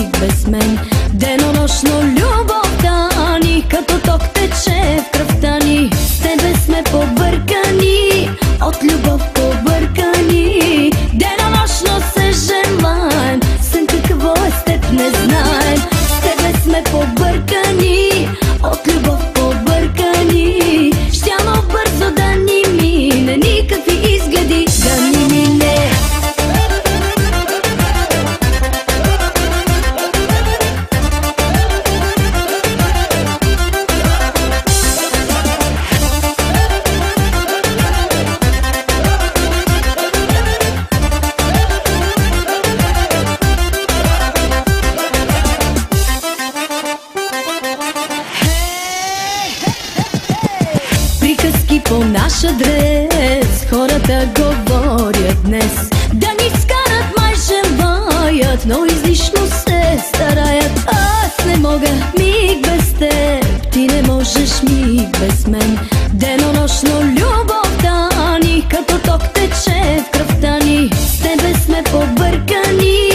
миг без мен. Денонощно любовта ни като ток тече в кръвта ни. С тебе сме побъркани, от любов побъркани. Денонощно се желаем, сън какво е с теб не знаем. С тебе сме побъркани, от любов побъркани. Щяло бързо да ни мине, никакви изгледи да ни мине. Приказки по наш адрес хората говорят днес. Да ни вкарат май желаят, но излишно се стараят. Аз не мога миг без теб, ти не можеш миг без мен. Денонощно любовта ни като ток тече в кръвта ни. С тебе сме побъркани,